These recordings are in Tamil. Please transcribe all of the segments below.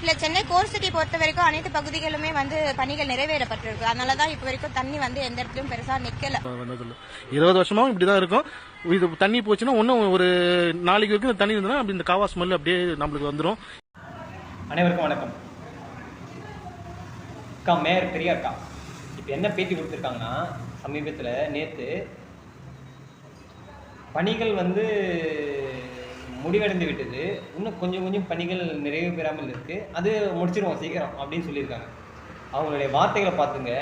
இதுல சென்னை கோர் சிட்டி பொறுத்த வரைக்கும் அனைத்து பகுதிகளுமே வந்து பணிகள் நிறைவேறப்பட்டிருக்கு. அதனாலதான் இப்ப வரைக்கும் தண்ணி வந்து எந்த இடத்துலயும் பெருசா நிக்கல. 20 வருஷமா இப்படிதான் இருக்கும். இது தண்ணி போச்சுன்னா இன்னும் ஒரு நாளைக்கு வரைக்கும் தண்ணி இருந்ததுன்னா அப்படி இந்த காவா ஸ்மெல் அப்படியே நம்மளுக்கு வந்துடும். அனைவருக்கும் வணக்கம். அக்கா மேயர் பெரியாக்கா இப்போ என்ன பேட்டி கொடுத்துருக்காங்கன்னா, சமீபத்தில் நேற்று பணிகள் வந்து முடிவடைந்து விட்டது, இன்னும் கொஞ்சம் கொஞ்சம் பணிகள் நிறைவு பெறாமல் இருக்குது, அது முடிச்சிருவோம் சீக்கிரம் அப்படின்னு சொல்லியிருக்காங்க. அவங்களுடைய வார்த்தைகளை பார்த்துங்க.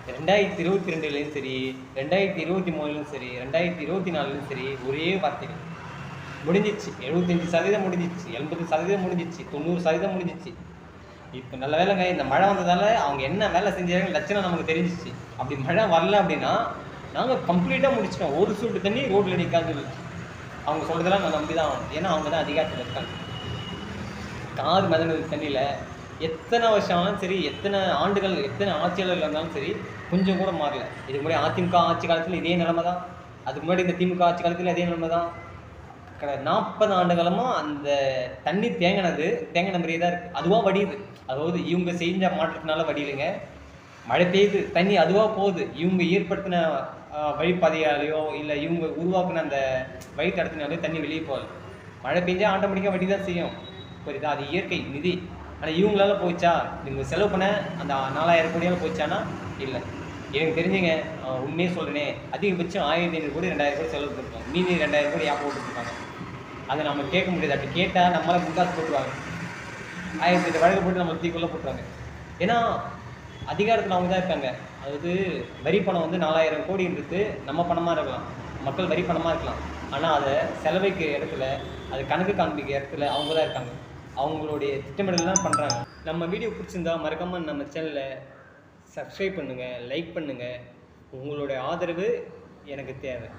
2022லேயும் சரி, 2023லும் சரி, 2024லும் சரி, ஒரே வார்த்தைகள் முடிஞ்சிச்சு. 75% முடிஞ்சிச்சு, 80% முடிஞ்சிச்சு, 90% முடிஞ்சிச்சு. இப்போ நல்ல வேலைங்க, இந்த மழை வந்ததால் அவங்க என்ன வேலை செஞ்சாங்க லட்சணம் நமக்கு தெரிஞ்சிச்சு. அப்படி மழை வரல அப்படின்னா நாங்கள் கம்ப்ளீட்டாக முடிச்சிட்டோம். ஒரு சொட்டு தண்ணி ரோட்டில் நிற்காது. அவங்க சொல்கிறதெல்லாம் நான் நம்பி தான் ஆகணும். ஏன்னா அவங்க தான் அதிகாரத்தில் இருக்காங்க. காது மிதந்தது தண்ணியில் எத்தனை வருஷம் ஆனாலும் சரி, எத்தனை ஆண்டுகள், எத்தனை ஆட்சியாளர்கள் இருந்தாலும் சரி, கொஞ்சம் கூட மாறல. இதுக்கு முன்னாடி அதிமுக ஆட்சி காலத்தில் இதே நிலைமை தான். அதுக்கு முன்னாடி இந்த திமுக ஆட்சி காலத்தில் அதே நிலைமை தான். 40 ஆண்டு காலமாக அந்த தண்ணி தேங்கின மாதிரியே தான் இருக்குது. அதுவாக வடியுது. அதாவது இவங்க செஞ்ச மாற்றத்தினால வடியலைங்க. மழை பெய்யுது, தண்ணி அதுவாக போகுது. இவங்க ஏற்படுத்தின வழிப்பாதையாலேயோ இல்லை இவங்க உருவாக்குன அந்த வழி தடத்தினாலேயோ தண்ணி வெளியே போகுது. மழை பெஞ்சால் ஆட்டோமேட்டிக்காக வடி தான் செய்யும். புரியுதா? அது இயற்கை நிதி. ஆனால் இவங்களால போச்சா? இவங்க செலவு பண்ண அந்த 4000 கோடியால் போச்சானா? இல்லை. எனக்கு தெரிஞ்சுங்க, உண்மையே சொல்கிறேனே, அதிகபட்சம் 1500 கோடி 2000 கோடி செலவு பண்ணிருக்கோம். மீதி 2000 கோடி ஏன் போட்டுருக்காங்க? அதை நம்ம கேட்க முடியாது. அப்படி கேட்டால் நம்மளால் முக்காசு போட்டுருவாங்க. 1008 வழக்கு போட்டு நம்ம தீக்குள்ளே போட்டுருவாங்க. ஏன்னா அதிகாரத்தில் அவங்க தான் இருக்காங்க. அதாவது வரி பணம் வந்து 4000 கோடின்றது நம்ம பணமாக இருக்கலாம், மக்கள் வரி பணமாக இருக்கலாம். ஆனால் அதை செலவைக்கு இடத்துல, அது கணக்கு காண்பிக்க இடத்துல அவங்க தான் இருக்காங்க. அவங்களுடைய திட்டமிடல் தான் பண்ணுறாங்க. நம்ம வீடியோ பிடிச்சிருந்தா மறக்காமல் நம்ம சேனலை சப்ஸ்கிரைப் பண்ணுங்கள், லைக் பண்ணுங்கள். உங்களுடைய ஆதரவு எனக்கு தேவை.